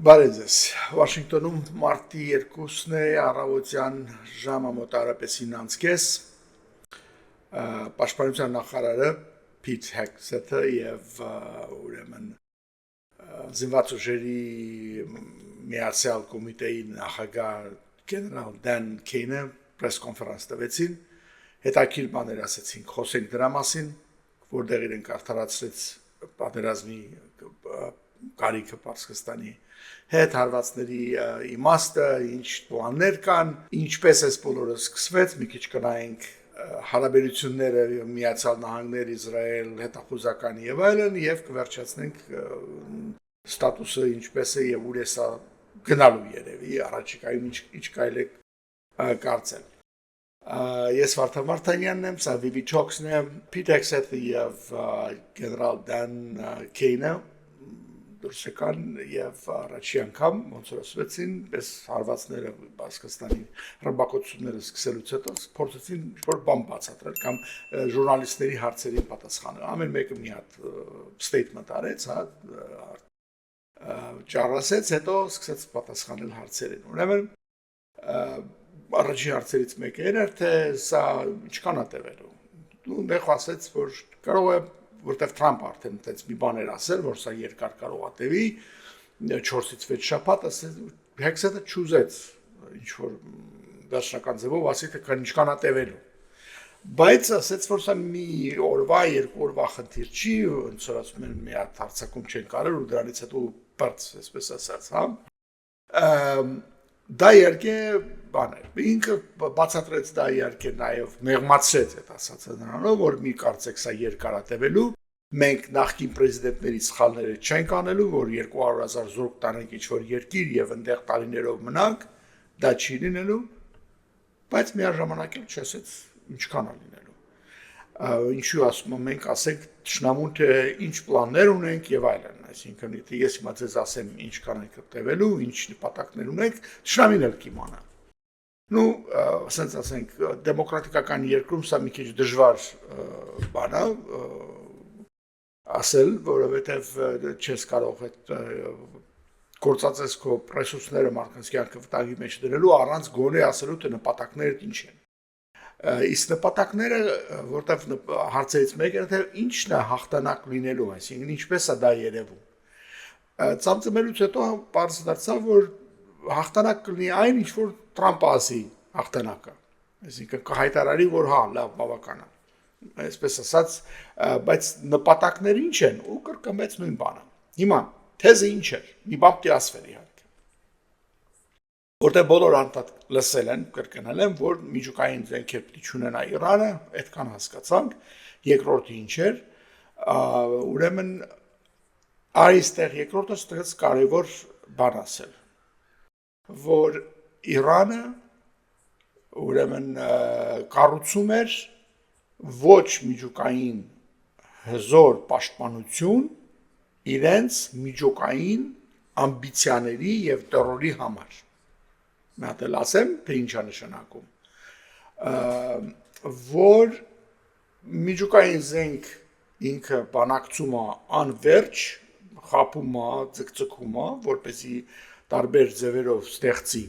Բարև ձեզ։ Վաշինգտոնում մարտի 2-ն է առավոտյան ժամը մոտարապես 9:30 Պաշտպանության նախարարը Փիթ Հեքսեթը եւ ուրեմն զինված ուժերի միացյալ կոմիտեի նախագահ գեներալ Դան Քեյնը պրես կոնֆերանս տվեցին, հետաքրքիր բաներ ասեցին, խոսենք դրա մասին, որտեղ իրենք արդարացրեց պատերազմի կարիքը Պարսկստանի հետ հարվածների իմաստը, ինչ պլաններ կան, ինչպես էս բոլորը սկսվեց, մի քիչ կնայենք հարաբերությունները Միացյալ Նահանգներ, Իսրայել, հետախուզական եւ այլն եւ կվերջացնենք ստատուսը ինչպես է եւ ուր է սա գնալու երևի առաջիկայում ինչ կարելի է կարծել։ Ես Վարդան Վարդանյանն եմ, սա Vivi Talks-ն է, Pete Hegseth եւ գեներալ Դան Քեյնը դուրս եկան եւ առաջի անգամ ոնց որ ասվեցին, պես հարվածները Պարսկստանի ռմբակոծությունները սկսելուց հետո փորձեցին ինչ-որ բան բացատրել կամ ժուրնալիստների հարցերին պատասխանել։ Ամեն մեկը մի հատ statement արեց, հա, ճառասեց, հետո սկսեց պատասխանել հարցերին։ Ուրեմն առաջի հարցերից մեկը էր, թե սա ինչքան է տևելու։ Ու նեղ ասեց, որ կարող է որտեվ Թրամփը արդեն այդպես մի բան էր ասել, որ սա երկար կարող է տևի 4-ից 6 շաբաթ, ասել Հեքսեթը ճուզեց ինչ որ դաշնական ձևով ասի թե ինչքան է տևելու։ Բայց ասեց, որ սա մի օրվա, երկու օրվա խնդիր չի, ոնց որ ասում են մի հատ հարցակում չեն կարել ու դրանից հետո բարձ, այսպես ասած, հա։ Դա իհարկե բան է։ Ինքը բացատրեց դա իհարկե նաև մեղմացրեց այդ ասածը նրանով, որ մի կարծեք սա երկար է տևելու։ Մենք նախկին պրեզիդենտների սխալները չենք անելու, որ 200,000 զորք տանենք ինչ-որ երկիր եւ այնտեղ տարիներով մնանք, դա չի լինելու, բայց միաժամանակ էլ չասեց ինչքան է լինելու։ Ինչու ասում եմ, մենք ասենք ճշնամուն թե ինչ պլաններ ունենք եւ այլն, այսինքն եթե ես հիմա ձեզ ասեմ ինչքան է տևելու, ինչ նպատակներ ունենք, ճշնամին էլ կիմանա։ Ну, ասենց ասենք, դեմոկրատիկական երկրում սա մի քիչ դժվար բան է ասել, որովհետև չես կարող այդ գործածես քո ռեսուրսները մարդկանց կյանքը վտանգի մեջ դնելու առանց գոնե ասելու թե նպատակները ինչ են։ Իսկ նպատակները, որտեղ հարցերից մեկը թե ինչն է հաղթանակ լինելու, այսինքն ինչպես է դա երևում։ Ծամծմելուց հետո պարզ դարձավ, որ հաղթանակ կլինի այն, ինչ որ Թրամփը ասի հաղթանակը։ Այսինքն կհայտարարի, որ հա, լավ, բավական է։ Այսպես ասած, բայց նպատակները ինչ են, ու կրկնվեց նույն բանը։ Հիմա թեզը ինչ է, մի բան պետք է ասվեր իհարկե։ Որտեղ բոլոր անդադ լսել են, կրկնել են, որ միջուկային զենքեր պետք է ունենա Իրանը, այդքան հասկացանք, երկրորդը ինչ էր, ուրեմն այստեղ երկրորդը ստեղծ կարևոր բան ասել, որ Իրանը ուրեմն կառուցում էր ոչ միջուկային հզոր պաշտպանություն իրենց միջուկային ամբիցիաների եւ տերորի համար։ Մի հատ էլ ասեմ, թե ինչ է նշանակում, որ միջուկային զենք ինքը բանակցում է անverջ, խափում է, ձգձգում է, որպեսզի տարբեր ձևերով ստեղծի,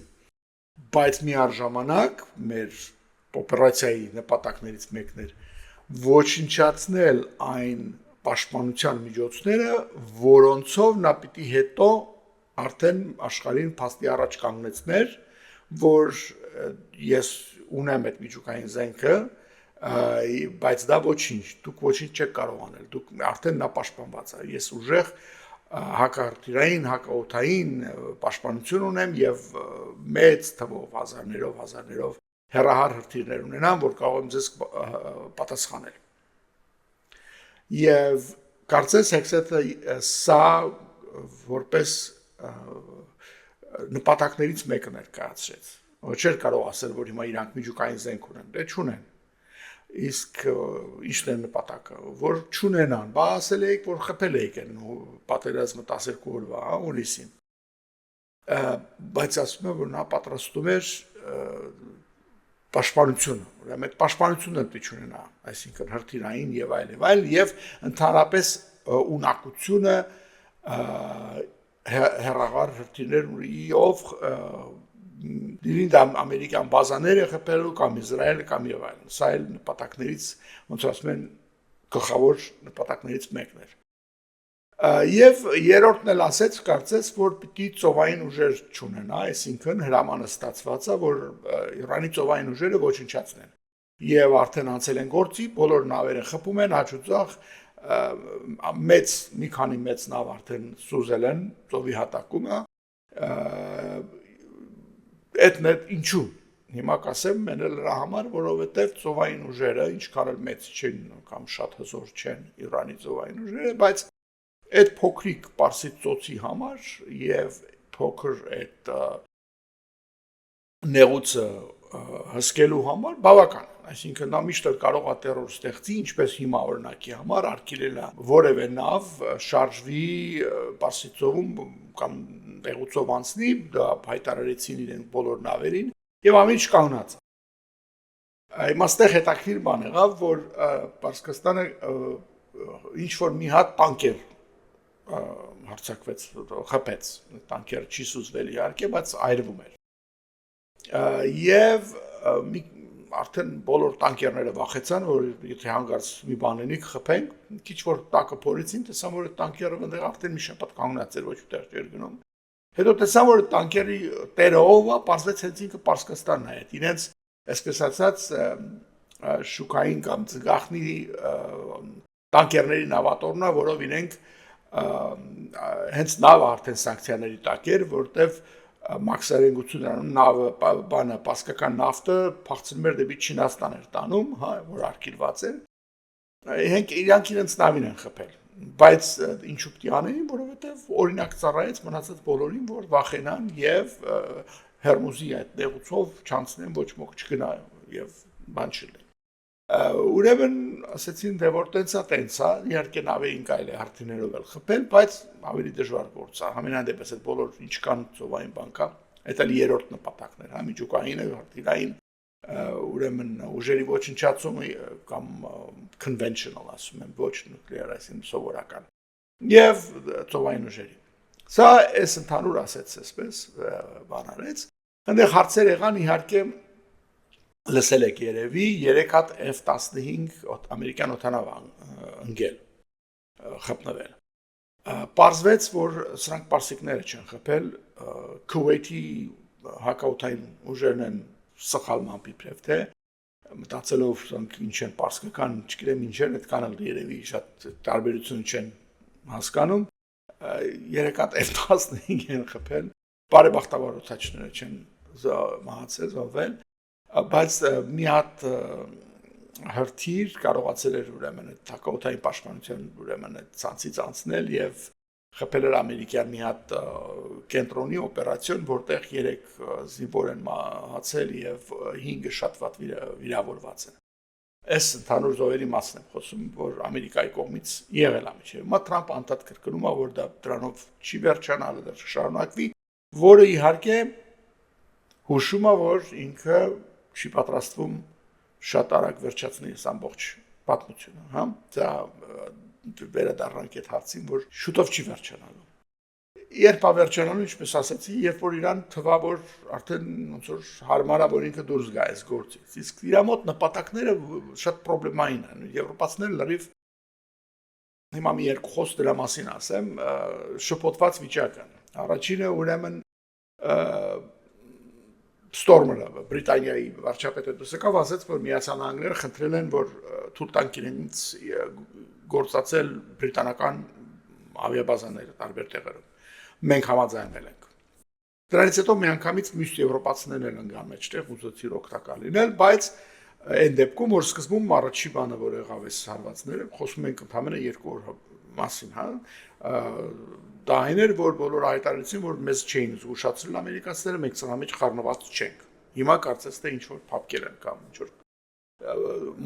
բայց միաժամանակ մեր օպերացիայի նպատակներից մեկն էր ոչնչացնել այն պաշտպանության միջոցները, որոնցով նա պիտի հետո արդեն աշխարհին փաստի առաջ կանգնեցներ, որ ես ունեմ այդ միջուկային զենքը, բայց դա ոչինչ, դուք ոչինչ չեք կարող անել, դուք արդեն նա պաշտպանված է, ես ուժեղ հակահրթիռային, հակաօդային պաշտպանություն ունեմ եւ մեծ թվով հազարներով հեռահար հրթիռներ ունենամ, որ կարող եմ ձեզ պատասխանել։ Եվ կարծես Հեքսեթը սա որպես նպատակներից մեկը ներկայացրեց։ Չէր կարող ասել, որ հիմա իրանք միջուկային զենք ունեն, դե չունեն։ Իսկ ինչն է նպատակը, որ չունենան, բա ասել եք, որ խփել եք են պատերազմը 12 օրվա, հունիսին։ Բայց ասում եմ, որ նա պատրաստում էր պաշտպանությունը, ուրեմն այդ պաշտպանությունը պետք է ունենա, այսինքն հրթիռային եւ այլ եւ ընդհանրապես ունակությունը հերաղար հրթիռներով դիրին դա ամերիկյան բազաները խփելու կամ Իսրայելը կամ եւ այլն։ Սա էլ նպատակներից ոնց ասում են գլխավոր նպատակներից մեկն էր։ Եվ երրորդն էլ ասեց, կարծես, որ պիտի ծովային ուժեր չունենա, այսինքն հրամանը ստացված է, որ Իրանի ծովային ուժերը ոչնչացնեն։ Եվ արդեն անցել են գործի, բոլոր նավերը խփում են հաճուճախ, մի քանի մեծ նավ արդեն սուզել են ծովի հատակումը, Էդն ինչու։ Հիմա կասեմ, մեն էլ նրա համար, որովհետև ծովային ուժերը ինչքան էլ մեծ չեն կամ շատ հզոր չեն Իրանի ծովային ուժերը, բայց այդ փոքրիկ Պարսից ծոցի համար եւ փոքր այդ նեղուցը հսկելու համար բավական է։ Այսինքն նա միշտ կարող է տերոր ստեղծի, ինչպես հիմա օրինակի համար արկելել է որևէ նավ շարժվի Պարսից ծովում կամ տեղուցով անցնի, դա հայտարարեցին իրենք բոլոր նավերին եւ ամեն ինչ կանգնած է։ Հիմա ստեղ հետաքրքիր բան եղավ, որ Պարսկաստանը ինչ որ մի հատ տանկեր հարձակվեց, խփեց, տանկերը չի սուզվել իհարկե, բայց այրվում էր։ Եվ արդեն բոլոր տանկերները վախեցան, որ եթե հանգարց մի բան լինի կխփենք, քիչ որ տակը փորեցին, տեսան որ այդ տանկերը այնտեղ արդեն մի շաբաթ կանգնած էր, ոչ ուտեղ չէր գնում։ Հետո տեսան որ տանկերի տերը ով է, պարզվեց հենց ինքը Պարսկաստանն է, իրենց այսպես ասած շուկային կամ ծգախնի տանկերների նավատորն է, որով իրենք հենց նավը արդեն սանկցիաների տակ էր, որտեվ մաքսարենգությունը նավը բանը պարսկական նավթը փախցնում էր դեպի Չինաստան էր տանում, հա, որ արկելված էր։ Իրանք իրենց նավին են խփել, բայց ինչու պիտի անեին, որովհետև օրինակ ծառայեց մնացած բոլորին, որ վախենան եւ Հերմուզի այդ նեղուցով չանցնեն, ոչ ոք չգնա եւ բան չլինի։ Ուրեմն ասեցին դե որ տենցա, իհարկե նավերին կարելի է հրթիռներով էլ խփել, բայց ավելի դժվար գործ է։ Համենայն դեպս այդ բոլոր ինչքան ծովային բան կա, այդ էլ երրորդ նպատակն էր, հա, միջուկային հրթիռային ուրեմն ուժերի ոչնչացումը կամ conventional ասում են, ոչ նուկլեար, այսինքն սովորական։ Եվ ծովային ուժերի։ Սա էս ընդհանուր ասեց, այսպես բան արեց։ Այնտեղ հարցեր եղան իհարկե լսել եք երևի 3 հատ F-15 ամերիկյան օդանավ ընկել խփնվել։ Պարզվեց, որ սրանք պարսիկները չեն խփել, Քուվեյթի հակաօդային ուժերն են սխալմամբ իբրև թե մտածելով սրանք ինչ են պարսկական, չգիտեմ ինչ են, այդքան էլ երևի շատ տարբերություն չեն հասկանում։ 3 հատ F-15 են խփել, բարեբախտաբար օդաչները չեն մահացել, զոհվել, բայց մի հատ հրթիռ կարողացել էր ուրեմն այդ հակաօդային պաշտպանության ուրեմն այդ ցանցից անցնել եւ խփել էր ամերիկյան մի հատ կենտրոնի օպերացիոն, որտեղ 3 զինվոր են մահացել եւ 5-ը շատ վատ վիրավորված են։ Այս ընդհանուր զոհերի մասն եմ խոսում, որ Ամերիկայի կողմից եղել է միջև։ Հիմա Թրամփը անդադ կրկնում է, որ դա դրանով չի վերջանալը, դա շարունակվի, որը իհարկե հուշում է, որ ինքը չի պատրաստվում շատ արագ վերջացնել այս ամբողջ պատմությունը, հա։ Դա վերադառնանք այդ հարցին, որ շուտով չի վերջանալու։ Երբ է վերջանալու, ինչպես ասացի, երբ որ իրան թվա, որ արդեն ոնց որ հարմար է, որ ինքը դուրս գա այս գործից։ Իսկ իր մոտ նպատակները շատ պրոբլեմային են։ Եվրոպացիները լրիվ հիմա մի երկու խոսք դրա մասին ասեմ, շփոթված վիճակ են։ Առաջինը ուրեմն Ստորմերը Բրիտանիայի վարչապետը դուսեկավ ասաց, որ Միացյալ Նահանգները խնդրել են, որ թույլ տան իրենց գործածել բրիտանական ավիաբազաները տարբեր տեղերում։ Մենք համաձայնել ենք։ Դրանից հետո միանգամից մյուս եվրոպացիներն են ընկան մեջտեղ ուզեցին օգտակար լինել, բայց այն դեպքում, որ սկզբում առաջի բանը, որ եղավ այս հարվածները, խոսում ենք ընդհանրապես 2 օր մասին, հա, դա այն էր, որ բոլորը հայտարարեցին, որ մեզ չէին զգուշացրել ամերիկացիները, մենք սրա մեջ խառնված չենք։ Հիմա կարծես թե ինչ որ փապկել են կամ ինչ որ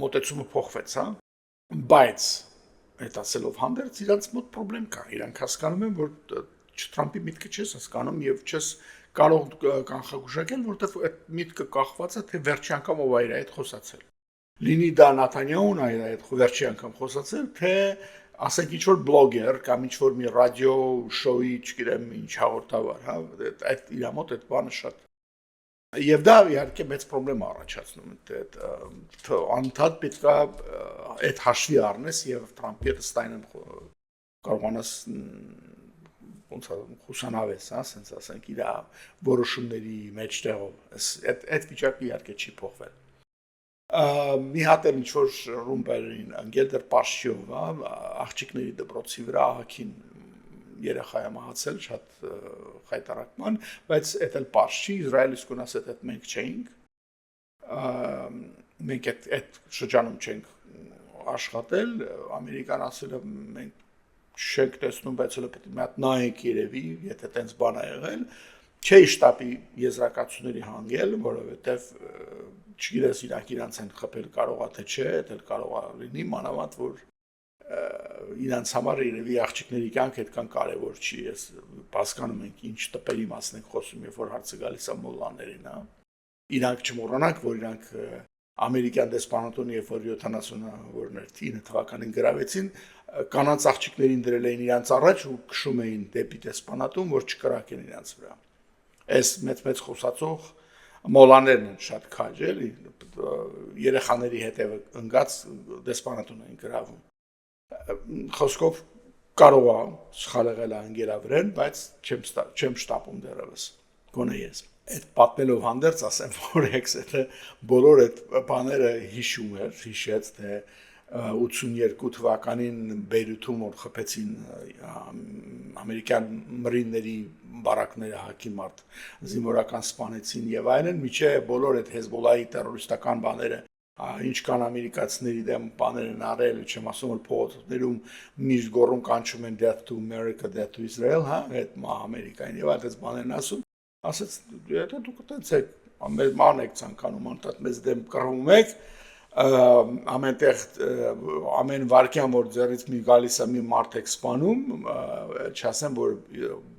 մոտեցումը փոխվեց, հա, բայց այդ ասելով հանդերձ իրանց մոտ խնդրեմ կա, իրանք հասկանում են, որ Թրամփի միտքը չես հասկանում եւ չես կարող կանխագուշակել, որովհետեւ այդ միտքը կախված է թե վերջի անգամ ով է իր այդ խոսացել։ Լինի դա Նաթանյահուն է այդ վերջի անգամ խոսացել, թե ասենք ինչ որ բլոգեր կամ ինչ որ մի ռադիո շոուի, չգիտեմ, ինչ հաղորդավար, հա, այդ իր մոտ այդ բանը շատ եւ դա իհարկե մեծ խնդրեմ առաջացնում այդ անընդհատ պետքա այդ հաշվի առնես եւ Թրամփի հետ ստայնեն կարողանաս ոնց խուսանավես, հա, ասենց ասենք իր որոշումների մեջտեղով այդ վիճակը իհարկե չի փոխվել մի հատ էլ ինչ որ ռումբերին անգելդեր Պաշիով, աղջիկների դպրոցի վրա ահագին երեխայ մահացել շատ խայտարակման, բայց այդ էլ պարզ չի, Իսրայելից կոնաս այդ մենք չէինք, մենք այդ շրջանում չենք աշխատել, ամերիկան ասել է մենք չենք տեսնում, բայց հələ պետք է մի հատ նայենք երևի, եթե տենց բան ա եղել, չէի շտաբի եզրակացությունների հանգել, որովհետև չգիտես իրանց են խփել կարողա թե չէ, դա կարողա լինի, մանավանդ որ իրանց համար երևի աղջիկների կյանքը այդքան կարևոր չի, ես հասկանում ենք ինչ տպերի մասն ենք խոսում, երբ որ հարցը գալիս է մոլլաներին, հա։ Իրանք չմոռանանք, որ իրանք ամերիկյան դեսպանատունը երբ որ 79 թվականին գրավեցին, կանանց աղջիկներին դրել էին իրանց առաջ ու քշում էին դեպի դեսպանատուն, որ չկրակեն իրանց վրա։ Այս մեծ խոսացող մոլաներն են շատ քաջ էլի երեխաների հետևը ընկած դեսպանատուն են գրավում խոսքով կարող է սխալ եղել անգելավրեն բայց չեմ շտապում դեռևս գոնե ես այդ պատմելով հանդերձ ասեմ որ էքսը բոլոր այդ բաները հիշեց թե 82 թվականին Բեյրութում որ խփեցին ամերիկյան մրինների բարակները հակի մարդ զինվորական սպանեցին եւ այլն միջե բոլոր այդ Հեզբոլլահի terroristական բաները ինչ կան ամերիկացիների դեմ բաներ են արել չեմ ասում որ փողոցներում միշտ գոռում կանչում են death to America death to Israel հա այդ Ամերիկային եւ այդպես բաներն ասեց եթե դուք այդպես եք ամեն եք ցանկանում անտած մեզ դեմ կռվում եք ամենտեղ ամեն վարքյան որ ձեռից մի գալիս է մի մարդ եք սպանում չասեմ որ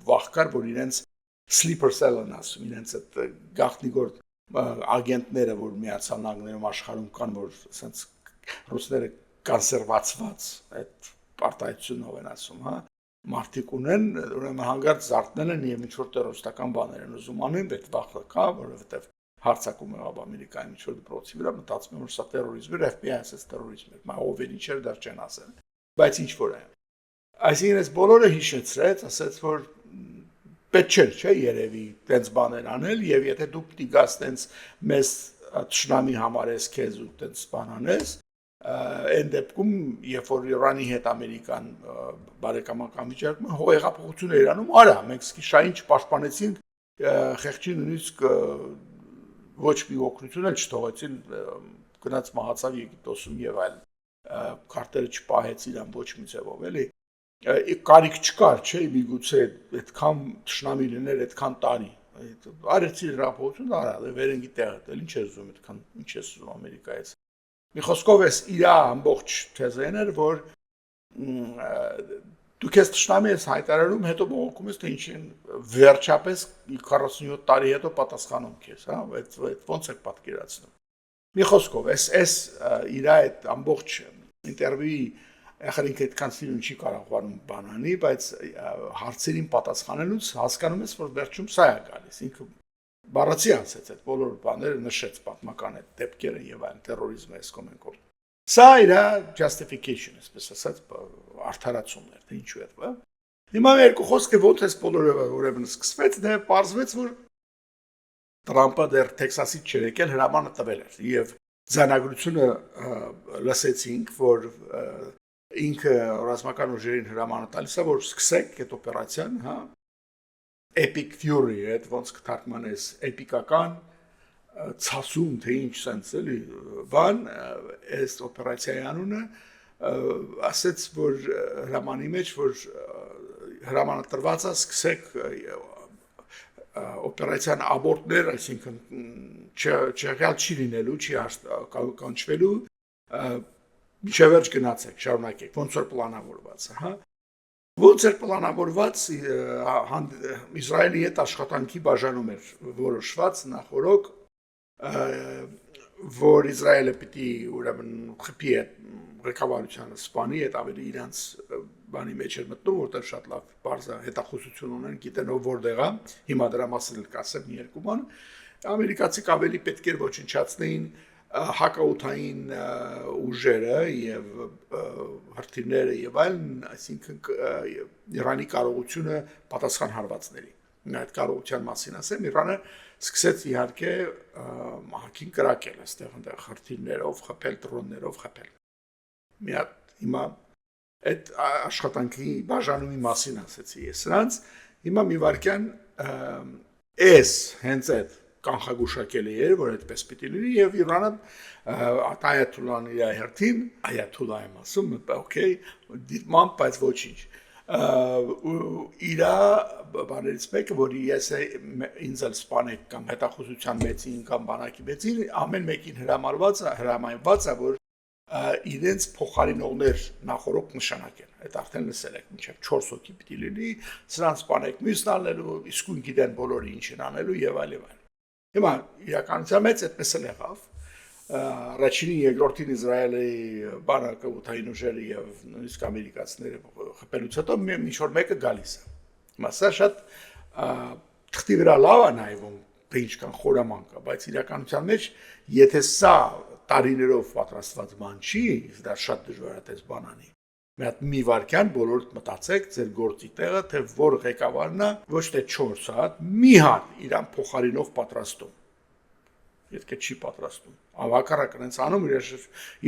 վախկար որ իրենց sleeper cell-ն ասում իրենց այդ գաղտնիգործ ագենտները որ Միացյալ Նահանգներում աշխարհում կան որ ասենց ռուսները կոնսերվացված այդ պարտայությունով են ասում հա մարդիկ ունեն ուրեմն հանգարց զարթնել են եւ ինչ որ terroristական բաներ են ուզում անեն բայց վախը կա որովհետեւ հարցակում եղավ ամերիկայի ինչ որ դպրոցի վրա մտածում եմ որ սա terrorism է FBI ասես terrorism է մա ով են ինչեր դեռ չեն ասել բայց ինչ որ է այսինքն այս բոլորը հիշեցրեց ասեց որ պետք չէ երևի տենց բաներ անել եւ եթե դու պիտի գաս տենց մեզ ճշնամի համարես քեզ ու տենց բան անես այն դեպքում երբ որ Իրանի հետ ամերիկան բարեկամական վիճակում հողեղափոխություն է Իրանում արա մենք սկիշային չպաշտպանեցին խեղճի նույնիսկ ոչ մի օգնություն էլ չթողեցին գնաց մահացավ Եգիպտոսում եւ այլն քարտերը չպահեց իրան ոչ մի ձևով էլի կարիք չկար չէ միգուցե այդքան ճշնամի լիներ այդքան տարի արեցի հրապարակություն արա վերենգի տեղը էլ ինչ է զում այդքան ինչ է զում ամերիկայից մի խոսքով էս իր ամբողջ թեզեն էր որ դու քեզ ճշնամի ես հայտարարում հետո բողոքում ես թե ինչ են վերջապես 47 տարի հետո պատասխանում քեզ հա այդ ոնց է պատկերացնում մի խոսքով էս իր այդ ամբողջ ինտերվյուի Ախր ինքը այդքան սիրուն չի կարողանում բանանի, բայց հարցերին պատասխանելուց հասկանում ես, որ վերջում սա է գալիս։ Ինքը բառացի ասեց այդ բոլոր բաները նշեց պատմական այդ դեպքերը եւ այլն terrorism-ը այս կոմենկով։ Սա իր justification, այսպես ասած, արդարացումն էր, թե ինչու է դա։ Հիմա երկու խոսքը ոնց էս բոլորը ուրեմն սկսվեց, դե պարզվեց, որ Տրամպը դեռ Տեքսասից չէր եկել հրամանը տվել էր եւ ձանագրությունը լսեցինք, որ ինքը ռազմական ուժերին հրամանը տալիս է, որ սկսեք այդ օպերացիան, հա, epic fury, այդ ոնց կթարգմանես, էպիկական ցասում, թե ինչ sense էլի, բան, այս օպերացիայի անունը ասեց, որ հրամանի մեջ, որ հրամանը տրված է, սկսեք օպերացիան աբորտներ, այսինքն չեղյալ չի լինելու, չի կանչվելու, Միշևերջ գնացեք, շարունակեք, ոնց որ պլանավորված է, հա։ Ոնց էր պլանավորված Իսրայելի հետ աշխատանքի բաժանում էր որոշված նախորոք, որ Իսրայելը պիտի ուրեմն խփի այդ ղեկավարությանը սպանի հետ ավելի իրանց բանի մեջ էր մտնում, որտեղ շատ լավ բարձր հետախուզություն ունեն, գիտեն ով որտեղ է, հիմա դրա մասին կասեմ մի երկու բան, ամերիկացիք ավելի պետք էր ոչնչացնեին հակաօդային ուժերը եւ հրթիռները եւ այլն, այսինքն Իրանի կարողությունը պատասխան հարվածների։ Այդ կարողության մասին ասեմ, Իրանը սկսեց իհարկե հակին կրակել այստեղ այնտեղ հրթիռներով, խփել, դրոններով խփել։ Մի հատ հիմա այդ աշխատանքի բաժանումի մասին ասեցի ես սրանց, հիմա մի վարքյան էս հենց այդ կանխագուշակելի էր, որ այդպես պիտի լինի եւ Իրանը այաթուլլան իր հերթին, այաթուլլա եմ ասում, օքեյ, դիտման, բայց ոչինչ։ Իրա բաներից մեկը, որ ես ինձ էլ սպանեք կամ հետախուզության մեծին կամ բանակի մեծին, ամեն մեկին հրամայված է, որ իրենց փոխարինողներ նախորոք նշանակեն։ Այդ արդեն լսել եք, մինչև 4 հոգի պիտի լինի, սրանց սպանեք մյուսն անելու, իսկույն գիտեն բոլորը ինչ են անելու եւ այլ եւ այլ։ Հիմա իրականության մեջ այդպես էլ եղավ։ Առաջինին, երկրորդին Իսրայելի բանակը օդային ուժերը եւ նույնիսկ ամերիկացիները խփելուց հետո մի շոր մեկը գալիս է։ Հիմա սա շատ թղթի վրա լավ է նայվում, թե ինչքան խորամանկ է, բայց իրականության մեջ եթե սա տարիներով պատրաստված բան չի, դա շատ դժվար է դες բան անի։ Մի վարքյան բոլորդ մտածեք ձեր գործի տեղը, թե որ ղեկավարն է, ոչ թե 4 հատ, մի հատ իրան փոխարինող պատրաստում։ Եթե չի պատրաստում։ Ավակարակն հենց անում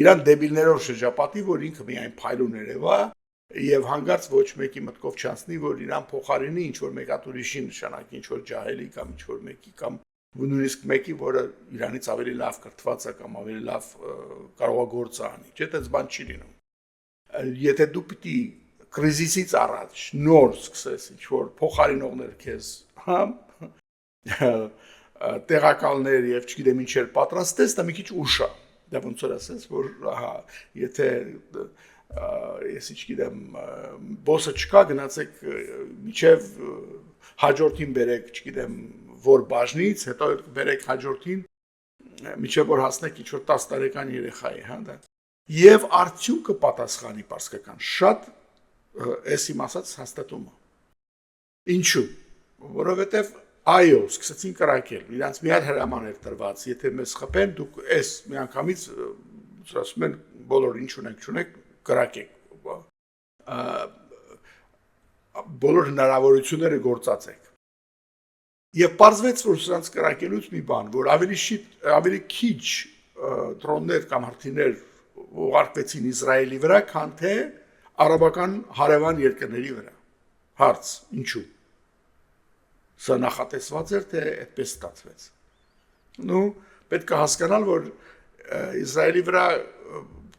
իրան դեբիլներով շրջապատի, որ ինքը միայն փայլուն երևա եւ հանգարց ոչ մեկի մտքով չանցնի, որ իրան փոխարինի ինչ որ մեկ հատ ուրիշի նշանակի, ինչ որ ջահելի կամ ինչ որ մեկի կամ նույնիսկ մեկի, որը իրանից ավելի լավ կրթված է կամ ավելի լավ կարող է գործ անի։ Չէ՞ դες բան չի լինում։ Եթե դու պիտի կրիզիսից առաջ նոր սկսես ինչ որ փոխարինողներ քեզ, հա, տեղակալներ եւ չգիտեմ ինչեր պատրաստես, դա մի քիչ ուշ է։ Դա ոնց որ ասես, որ ահա, եթե ես չգիտեմ, բոսը չկա, գնացեք միջև հաջորդին բերեք, չգիտեմ, որ բաժնից, հետո բերեք հաջորդին, միջև որ հասնեք ինչ որ 10 տարեկան երեխա է, հա, դա։ Եվ արդյունքը պատասխանի պարսկական շատ էս իմ ասած հաստատումը։ Ինչու՞։ Որովհետև այո, սկսեցին կրակել, իրանց մի հատ հրաման էր տրված, եթե մեզ խփեն, դուք էս միանգամից ասում են բոլոր ինչ ունեք, կրակեք։ Բոլոր հնարավորությունները գործածեք։ Եվ պարզվեց, որ սրանց կրակելուց մի բան, որ ավելի քիչ դրոններ կամ հրթիռներ ուղարկվեցին Իսրայելի վրա, քան թե արաբական հարևան երկրների վրա։ Հարց, ինչու։ Սա նախատեսված էր, թե այդպես ստացվեց։ Պետք է հասկանալ, որ Իսրայելի վրա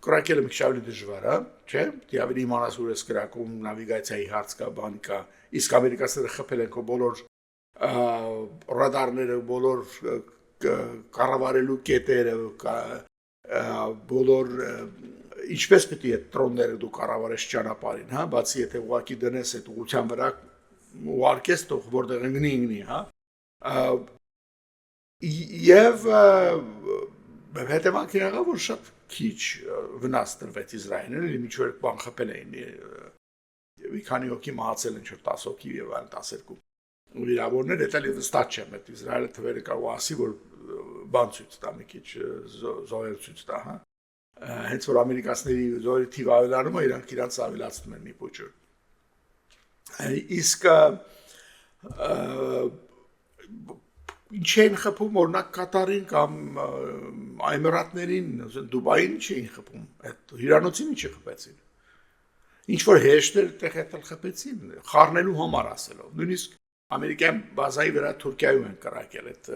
կրակելը մի քիչ ավելի դժվար է, չէ՞։ Դի ավելի իմանաս ուր ես կրակում, նավիգացիայի հարց կա, բան կա։ Իսկ ամերիկացիները խփել են քո բոլոր ռադարները, բոլոր կառավարելու կետերը, բոլոր ինչպես պետք է այդ դրոնները դու կառավարես ճանապարհին, հա, բացի եթե ուղակի դնես այդ ուղղության վրա ուղարկես թող որտեղ ընկնի, հա։ Եվ հետևանքն եղավ, որ շատ քիչ վնաս տրվեց Իսրայելին, ինչ որ բան խփել էին, մի քանի հոգի մահացել են, 10 հոգի եւ այլն 12 վիրավորներ, դա էլ վստահ չեմ, այդ Իսրայելը թվերը կարող ասի, որ բան ցույց տա, մի քիչ զոհեր ցույց տա, հա։ Հենց որ ամերիկացիների զոհերի թիվը ավելանում է, իրանք իրանց ավելացնում են մի փոքր։ Իսկ ինչ էին խփում, օրինակ Կատարին կամ Էմիրատներին, Դուբային չէին խփում, այդ հյուրանոցին ինչի խփեցին։ Ինչ որ հեշտ էր տեղ հետել խփեցին, խառնելու համար ասելով։ Նույնիսկ ամերիկյան բազայի վրա Թուրքիայում են կրակել այդ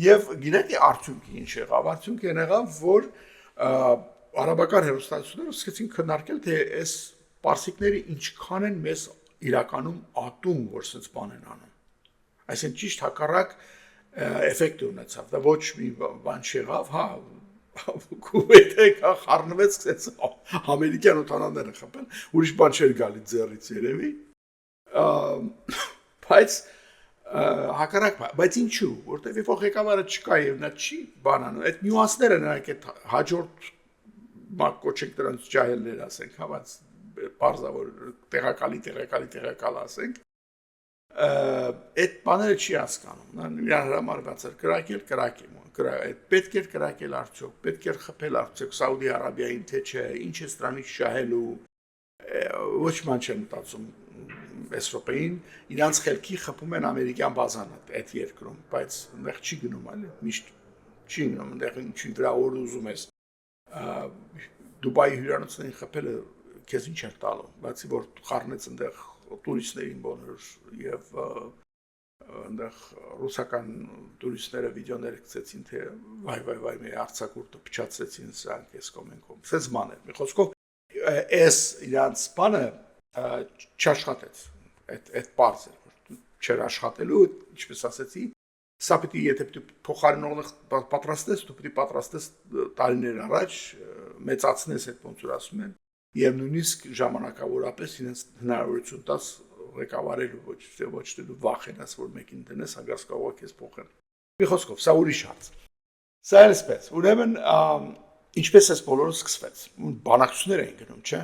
եւ գիտեք արդյունքը ինչ եղավ, արդյունքը եղավ, որ արաբական հերոստատությունները սկսեցին քննարկել, թե այս պարսիկները ինչքան են մեզ իրականում ատում, որ սենց բան են անում։ Այսինքն ճիշտ հակառակ էֆեկտ ունեցավ, դա ոչ մի բան չեղավ, հա, Քուվեյթը խառնվեց, սկսեց ամերիկյան օտանանները խփել, ուրիշ բան չէր գալի ձեռից երևի, բայց հակառակ, բայց ինչու, որտեղ ղեկավարը չկա եւ նա չի բանանում, այդ նյուանսները նրանք այդ հաջորդ կոչենք դրանց ջահելներ ասենք, հա, բայց բարձավոր տեղակալ ասենք, այդ բաները չի հասկանում, իրան համար բացեր կրակել, այդ պետք էր կրակել արդյոք, պետք էր խփել արդյոք Սաուդի Արաբիային, թե չէ, ինչ է սրանից շահելու, ոչ ման չեմ մտածում այս րոպեին, իրանց խելքի խփում են ամերիկյան բազան այդ երկրում, բայց այնտեղ չի գնում, միշտ չի գնում, այնտեղ ինչի վրա որ ուզում ես, Դուբայի հյուրանոցներին խփելը քեզ ինչ էր տալու, բացի որ խառնեց այնտեղ տուրիստներին բոլոր եւ այնտեղ ռուսական տուրիստները վիդեոներ գցեցին թե վայ մեր արցակուրտը փչացրեցին սրանք էս կոմենկոմ սենց մաներ մի խոսքով էս իրանց բանը չաշխատեց այդ բարձր չէր աշխատելու ինչպես ասեցի սա պիտի եթե պիտի փոխարինողը պատրաստես դու պիտի պատրաստես տարիներ առաջ մեծացնես այդ ոնց որ ասում են եւ նույնիսկ ժամանակավորապես իրենց հնարավորություն տաս ղեկավարելու ոչ թե դու վախենաս որ մեկին դնես հանգարց կարող ես փոխել մի խոսքով սա ուրիշ հարց սա էսպես ուրեմն ինչպես էս բոլորը սկսվեց բանակցություններ էին գնում չէ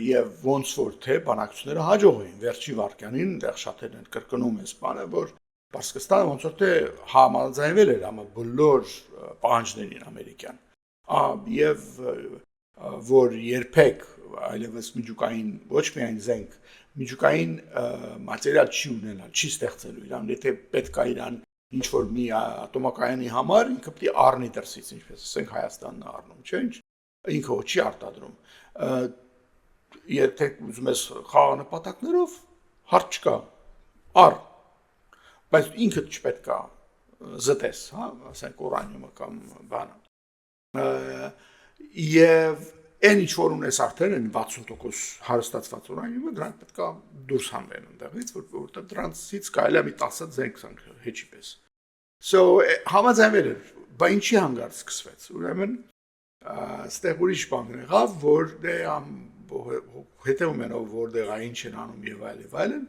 եւ ոնց որ թե բանակցությունները հաջող էին վերջի վարքյանին դեռ շատերն են կրկնում այս բանը որ Պարսկստանը ոնց որ թե համաձայնվել էր ամա բոլոր պահանջներին ամերիկյան եւ որ երբեք այլևս միջուկային ոչ միայն զենք միջուկային մատերիալ չի ունենալ չի ստեղծելու իրան եթե պետք է իրան ինչ որ մի ատոմակայանի համար ինքը պետք է առնի դրսից ինչպես ասենք Հայաստանն առնում չէ ինչ ինքը չի արտադրում եթե ուզում ես խաղ նպատակներով հարց չկա առ բայց ինքը չպետք է զտես հա ասենք ուրանիումը կամ բանը եւ այն ինչ որ ունես արդեն են 60% հարստացված ուրանիումը դրանք պետք է դուրս հանվեն այնտեղից որտեղ դրանցից կարելի է մի 10 զենք հեչի պես so համաձայնվել էր բա ինչի հանգարց սկսվեց ուրեմն ստեղ ուրիշ բան եղավ որ դե հետևում են որտեղ է ինչ են անում եւ այլն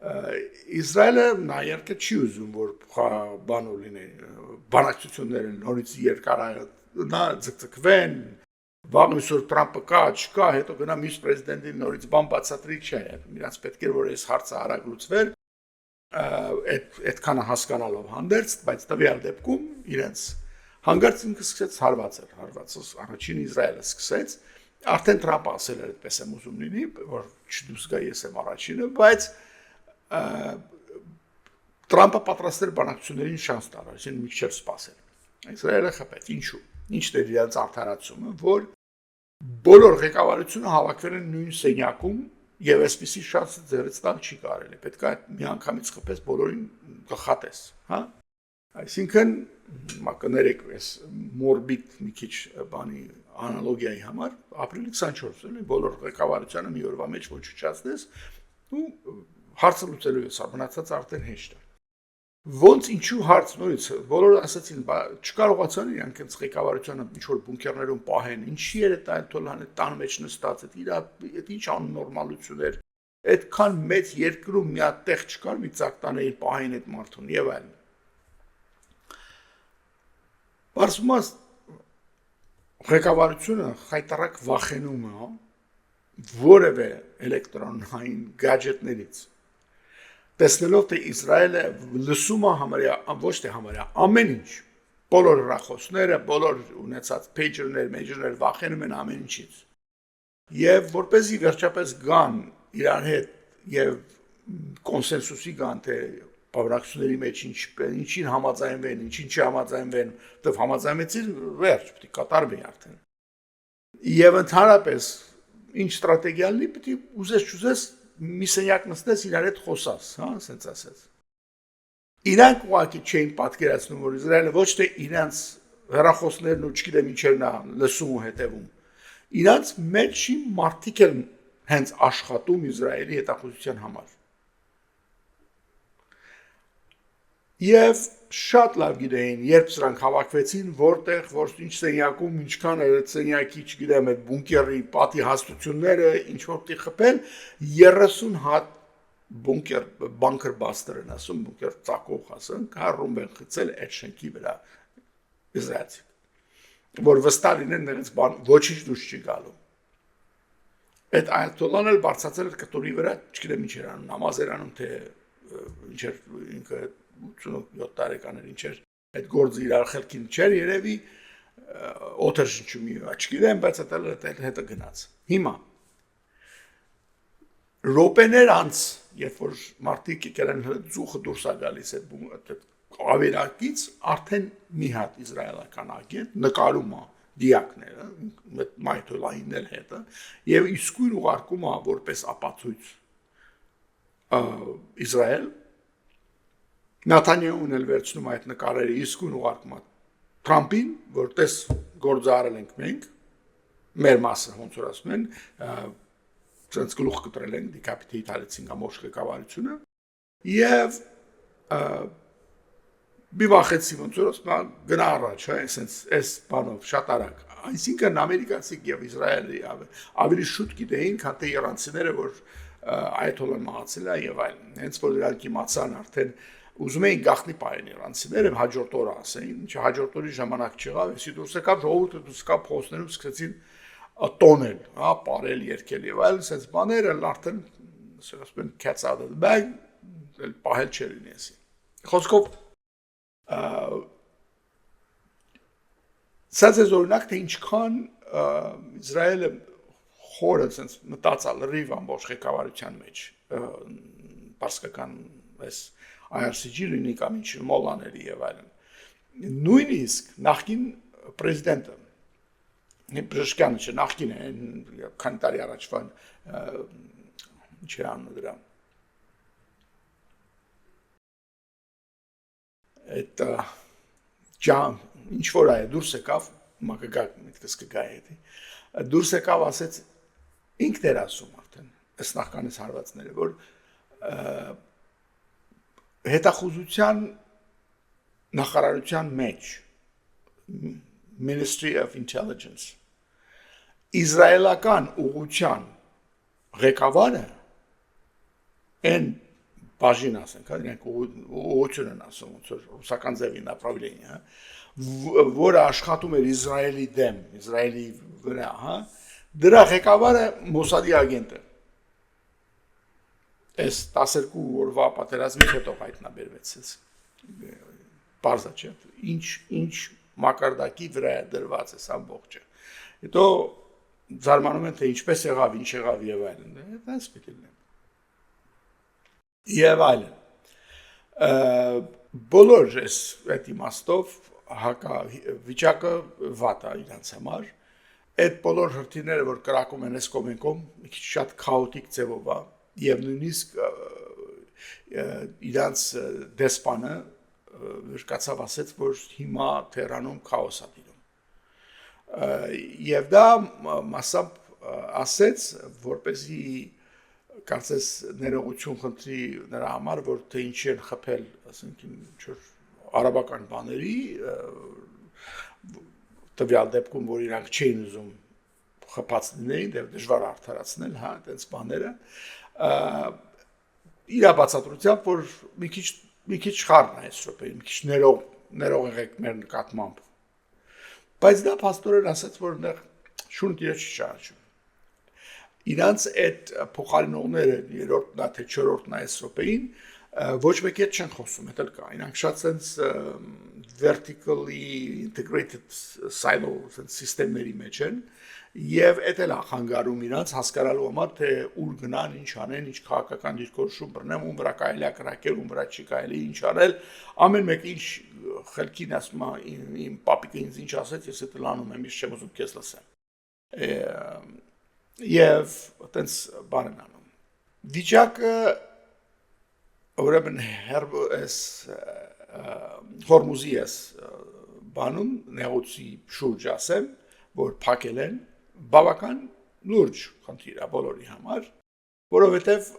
Իսրայելը նայերքը չի ուզում որ բանով լինի բանակցությունները նորից երկարը նա ձգձգվեն վաղնիսոր Թրամփը կա չկա հետո գնա մյուս պրեզիդենտին նորից բան բացատրի չէ իրանց պետք էր որ այս հարցը արագ լուծվեր այդքանը հասկանալով հանդերձ բայց տվյալ դեպքում իրենց հանգարց ինքը սկսեց հարվածը առաջին Իսրայելը սկսեց արդեն Թրամփը ասել էր այդպես եմ ուզում լինի որ չդուրս գա ես եմ առաջինը բայց Թրամփը պատրաստ էր բանակցություններին շանս տալ, այսինքն մի քիչ սպասել։ Իսրայելը խփեց, ինչու՞։ Ինչն էր իրենց արդարացումը, որ բոլոր ղեկավարությունը հավաքվել են նույն սենյակում եւ այսպիսի շանսը ձեռից տալ չի կարելի։ Պետք է մի անգամից խփես բոլորին գլխատես, հա։ Այսինքն կներեք այս մորբիդ մի քիչ բանի անալոգիայի համար ապրիլի 24-ը էլի բոլոր ղեկավարությանը մի օրվա մեջ ոչնչացնես ու հարցը լուծելու է սա մնացած արդեն հեշտ է ոնց ինչու հարց նորից բոլորը ասացին չկարողացան իրանք այնց ղեկավարությունը ինչ որ բունկերներում պահեն ինչի էր այդ թոլանը տան մեջ նստած այդ ինչ աննորմալություն էր այդքան մեծ երկրում մի հատ տեղ չկար մի ծակ տաներին պահեն այդ մարդուն եւ այլն Պարզումս ղեկավարությունը խայտարակ վախենում է որևէ էլեկտրոնային գadgetներից տեսնելով թե Իսրայելը լսում է համարյա ոչ թե համարյա ամեն ինչ բոլոր հեռախոսները բոլոր ունեցած pager-ներ, major-ներ վախենում են ամեն ինչից եւ որպեսզի վերջապես գան իրար հետ եւ կոնսենսուսի գան թե բավարարությունների մեջ ինչին համաձայնվեն, ինչին չհամաձայնվեն, դեռ համաձայնեցին վերջ, պետք է կատարվի արդեն։ Եվ ընդհանրապես ինչ ստրատեգիա լինի, պետք է ուզես մի սենյակ նստես իրար հետ խոսաս, հա, ասենց ասած։ Իրանք ուղղակի չէին պատկերացնում, որ Իսրայելը ոչ թե իրանց հեռախոսներն ու չգիտեմ ինչերն է լսում ու հետևում։ Իրանց մեջի մարդիկ են հենց աշխատում Իսրայելի հետախուզության համար։ Եվ շատ լավ գիտեին, երբ սրանք հավաքվեցին, որտեղ, որ ինչ սենյակում, ինչքան էր այդ սենյակի, չգիտեմ, այդ բունկերի պատի հաստությունները, ինչ որ պիտի խփեն, 30 հատ բունկեր, բանկեր բաստեր են ասում, բունկեր ծակող ասենք, ռումբ են խցել այդ շենքի վրա Իսրայելցի։ որ վստահ լինեն նրանց բան ոչինչ դուրս չի գալու։ Այդ այաթոլլան էլ բարձրացել էր կտորի վրա, չգիտեմ ինչ էր անում, նամազ էր անում, թե ինչ էր ինքը 87 տարեկան էր, ինչ էր այդ գործը իր արխելքին չէր երևի օթեր շնչումի, չգիտեմ, բայց այդ հետը գնաց։ Հիմա ռոպեներ անց, երբ որ մարդիկ եկել են ծուխը դուրս է գալիս այդ ավերակից, արդեն մի հատ իսրայելական ագենտ նկարում է դիակները, մայթոլային էլ հետը, եւ իսկույն ուղարկում է որպես ապացույց Իսրայել, Նաթանյահուն էլ վերցնում այդ նկարերը իսկույն ուղարկում է Թրամփին, որ տես գործարել ենք մենք, մեր մասը ոնց որ ասում են, ցած գլուխ կտրել ենք դիկապիտեյտալեցին ամոշ ղեկավարությունը եւ բիվախեցի ոնց որ ասում գնա առաջ, հա, այսպես այս բանով շատ արագ։ Այսինքն ամերիկացիք եւ Իսրայելի ավելի շուտ գիտեին, քան թե իրանցիները, որ այաթոլլան մահացել է եւ այլն։ Հենց որ իրանք իմացան արդեն ուզում էին գախնի պայեն իրանցիները հաջորդ օրը ասեին, ինչ հաջորդ օրի ժամանակ չեղավ, էսի դուրս եկավ ժողովուրդը դուրս եկավ փոստներում սկսեցին տոնել, հա, ապարել, երգել եւ այլն, sense բաները արդեն ասում են cats out of the bag, պահել չէր ինեսի։ Խոսքով սա օրինակ թե ինչքան Իսրայելը խորը sense մտածալ լրիվ ամբողջ ղեկավարության մեջ պարսկական այս IRCG լինի կամ ինչ մոլաների եւ այլն։ Նույնիսկ նախկին պրեզիդենտը Բժշկյանը չէ, նախկին է, քանի տարի առաջվան ինչ է անում դրա։ Այդ ջան, ինչ որ է, դուրս եկավ, մակագա միտքս կգա էդի։ Դուրս եկավ ասեց ինքն էր ասում արդեն, այս նախքանից հարվածները, որ հետախուզության նախարարության մեջ Ministry of Intelligence Իսրայելական ուղղության ղեկավարը այն բաժին ասենք, հա, իրենք ուղղություն են ասում, ոնց որ ռուսական ձևի направление, որը աշխատում էր Իսրայելի դեմ, Իսրայելի վրա, հա, դրա ղեկավարը Մոսադի ագենտ է։ Այս 12 օրվա պատերազմից հետո հայտնաբերվեց։ Պարզա չէ, ինչ մակարդակի վրա է դրված այս ամբողջը։ Հետո զարմանում են թե ինչպես եղավ, ինչ եղավ եւ այլն։ Դա սպիտի լինի։ Եվ այլն։ Բոլոր այս այդ իմաստով վիճակը վատ է իրանց համար։ Այդ բոլոր հրթիռները, որ կրակում են այս կողմենկոմ, մի քիչ շատ քաոտիկ ձևով է եւ նույնիսկ իրանց դեսպանը վրկացավ ասեց, որ հիմա Թեհրանում քաոս է դիրում։ Եվ դա մասամբ ասեց, որպեսզի կարծես ներողություն խնդրի նրա համար, որ թե ինչ են խփել, ասենք ինչ-որ արաբական բաների, տվյալ դեպքում, որ իրանք չէին ուզում խփած լինեին, դժվար արդարացնել, հա, այդպես բաները, իր բացատրությամբ, որ մի քիչ խառն է այս րոպեին, մի քիչ ներող եղեք մեր նկատմամբ։ Բայց դա փաստորեն ասաց, որ նեղ շուն տիրը չի ճանաչում։ Իրանց այդ փոխարինողները երրորդն է թե չորրորդն է այս րոպեին ոչ մեկի հետ չեն խոսում, դա կա։ Իրանք շատ sense vertically integrated silo սիստեմների մեջ են եւ դա էլ խանգարում իրանց հասկանալու համար թե ուր գնան, ինչ անեն, ինչ քաղաքական դիրքորոշում բռնեն, ում վրա կարելի է կրակել, ում վրա չի կարելի ինչ անել, ամեն մեկը ինչ խելքին ասում է իմ պապիկը ինձ ինչ ասեց, ես դա լանում եմ, ես չեմ ուզում քեզ լսեմ։ Եվ այտենց բան են անում։ Վիճակը ուրեմն հերբոս Հորմուզի էս բանում նեղուցի շուրջ ասեմ, որ փակել են բավական լուրջ խնդիր է բոլորի համար, որովհետև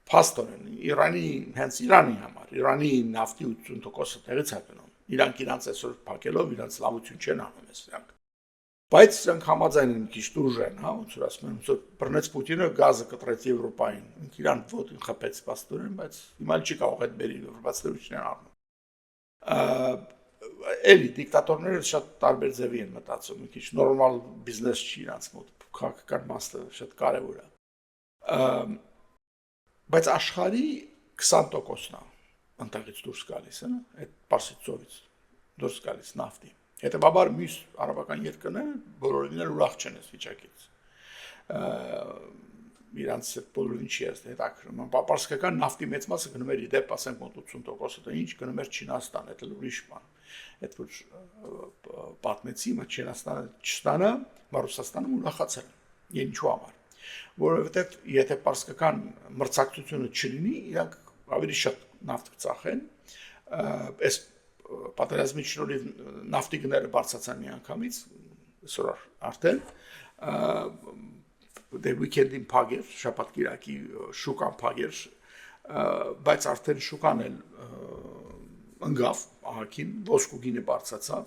փաստորեն հենց Իրանի համար, Իրանի նավթի 80%-ը տեղից է գնում։ Իրանք իրանց այսօր փակելով իրանց լավություն չեն անում այս դրանք։ Բայց նրանք համաձայն են քիչ տուժ են, հա, ոնց որ ասում են, ոնց որ բռնեց Պուտինը գազը կտրեց Եվրոպային, իրան ոտին խփեց փաստորեն, բայց հիմա չի կարող այդ բերի եվրոպացիներն առնել։ էլի դիկտատորները շատ տարբեր ձևի են մտածում, մի քիչ նորմալ բիզնես չի իրանց մոտ, քաղաքական մասը շատ կարևոր է։ Բայց աշխարհի 20%-ն է ընտանիքից դուրս գալիս, հա, այդ Պարսից ծովից դուրս գալիս նավթի։ Հետևաբար մյուս արաբական երկրները բոլորին էլ ուրախ չեն այս վիճակից։ Իրանց այդ բոլորին չի հետաքրքրում։ Պարսկական նավթի մեծ մասը գնում էր իդեպ, ասենք մոտ 80%-ը, դա ինչ գնում էր Չինաստան, այդ էլ ուրիշ բան։ Այդ որ պատմեցի, մա Չինաստանը, Ռուսաստանը ուրախացել են։ Ինչու համար։ Որովհետև եթե պարսկական մրցակցությունը չլինի, իրանք ավելի շատ նավթ կծախեն, այս պատերազմի շնորհիվ նավթի գները բարձրացան միանգամից, այսօր արդեն դե weekend-ին փագեր, շաբաթ-կիրակի շուկան փագեր, բայց արդեն շուկան էլ ընկավ ահագին, ոսկու գինը բարձրացավ,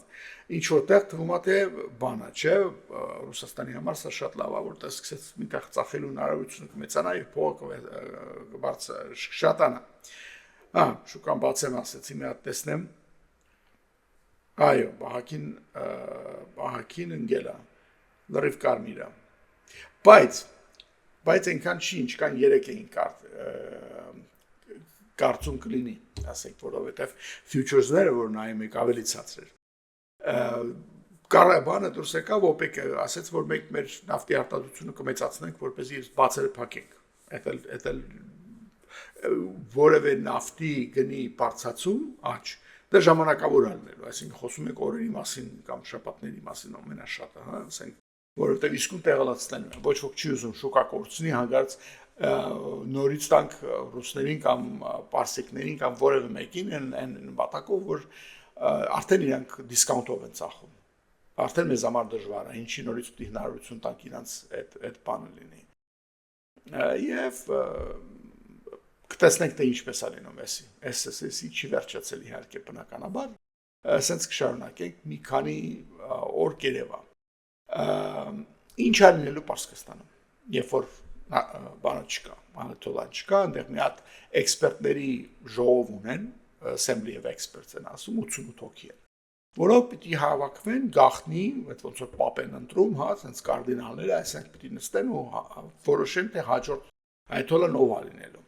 ինչ որտեղ թվում է թե բանա, չէ, Ռուսաստանի համար սա շատ լավ է, որտեղ սկսեց միտեղ ծախելու հնարավորությունը կմեծանա եւ փողը կշատանա։ Շուկան բացեմ ասեցի, մի հատ տեսնեմ։ Այո, ահագին ընկել է, լրիվ կարմիր է։ Բայց այնքան չի, ինչքան 3 էին կարծում կլինի, ասենք, որովհետև futuresները, որ նայում եք ավելի ցածր էր։ Կարաբանը դուրս եկավ OPEC-ը, ասեց, որ մենք մեր նավթի արտադրությունը կմեծացնենք, որպեսզի բացերը փակենք։ Այդ էլ որևէ նավթի գնի բարձրացում աճ, դա ժամանակավոր ալնելու, այսինքն խոսում եք օրերի մասին կամ շաբաթների մասին ամենաշատը, հա, ասենք, որովհետև իսկույն տեղալացնեն, ոչ ոք չի ուզում շուկա կորցնի, հանկարծ նորից տանք ռուսներին կամ պարսիկներին կամ որևէ մեկին այն նպատակով, որ արդեն իրանք դիսկաունտով են ծախում։ Արդեն մեզ համար դժվար է, ինչի նորից պիտի հնարավորություն տանք իրանց այդ բանը լինի։ Եվ կտեսնենք թե ինչպես է լինում էսի։ SSS-ի չի վերջացել իհարկե բնականաբար, ասենց կշարունակենք մի քանի օր կերևա։ Ինչ է լինելու Պարսկաստանում, երբ որ բանը չկա, Անատոլիան չկա, այնտեղ մի հատ էքսպերտների ժողով ունեն, Assembly of Experts են ասում, 88 հոգի են, որով պիտի հավաքվեն գաղտնի, այդ ոնց որ պապ են ընտրում, հա, ասենց կարդինալները, այսինքն պիտի նստեն ու որոշեն թե հաջորդ այթոլան ով է լինելու։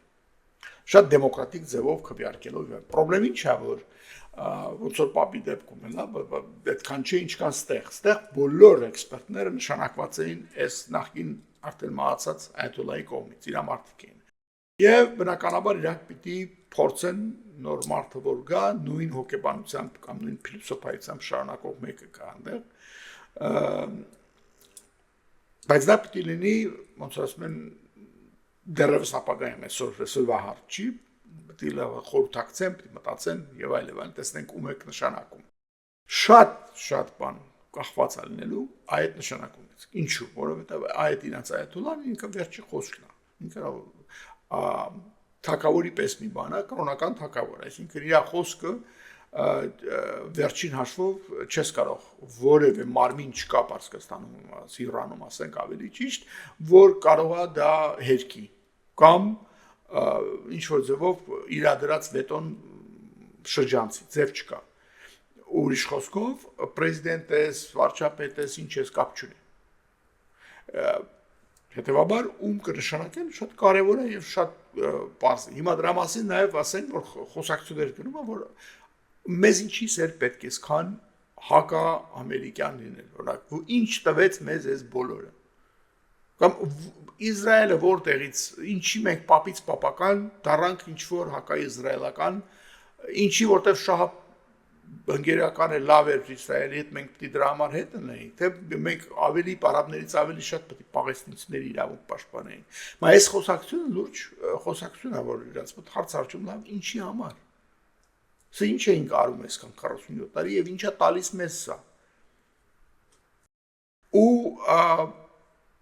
Շատ դեմոկրատիկ ձևով քվեարկելով։ Պրոբլեմը ինչ է, որ ոնց որ պապի դեպքում էլ, այդքան չէ ինչքան ստեղ բոլոր էքսպերտները նշանակված էին այս նախին արդեն մահացած այթոլայի կողմից, իր մարդիկ էին։ Եվ բնականաբար իրանք պիտի փորձեն նոր մարդը որ գա, նույն հոգեբանությամբ կամ նույն փիլիսոփայությամբ շարունակող մեկը կա այնտեղ։ Բայց դա պիտի լինի, ոնց ասում են, դեռևս ապագայում այսօրվա հարց չի, պիտի խորհրդակցեն, պիտի մտածեն եւ այլն, տեսնենք ում եք նշանակում։ Շատ բան կախված է լինելու այդ նշանակումից։ Ինչու՞, որովհետեւ այդ իրանց այաթոլան ինքը վերջի խոսքն է։ Ինքը թակավորի պես մի բան է, կրոնական թակավոր, այսինքն իր խոսքը վերջին հաշվով չես կարող որևէ մարմին չկա Պարսկաստանում, Իրանում ասենք ավելի ճիշտ, որ կարող է դա հերկի կամ ինչ որ ձևով իրադրած վետոն շրջանցի, ձև չկա։ Ուրիշ խոսքով պրեզիդենտ ես, վարչապետ ես, ինչ ես կապ չունի։ Հետևաբար ում կնշանակեն շատ կարևոր է եւ շատ պարզ։ Հիմա դրա մասին նաեւ ասենք, որ խոսակցություններ գնում է, որ մեզ ինչի սեր պետք է սքան հակա ամերիկյան լինել, օրինակ, ինչ տվեց մեզ այս բոլորը։ Կամ Իսրայելը որտեղից, ինչի մենք պապից պապական դառանք ինչ որ հակա իսրայելական, ինչի որտեղ շահ ընկերական է լավ էր Իսրայելի հետ, մենք պիտի դրա համար հետ ունեինք, թե մենք ավելի արաբներից ավելի շատ պիտի պաղեստինցիների իրավունք պաշտպանեինք։ Բայց այս խոսակցությունը լուրջ խոսակցություն է, որ իրաց մոտ հարց արճում լավ ինչի համար։ Սա ինչ էինք արում այսքան 47 տարի եւ ինչա տալիս մեզ սա։ Ու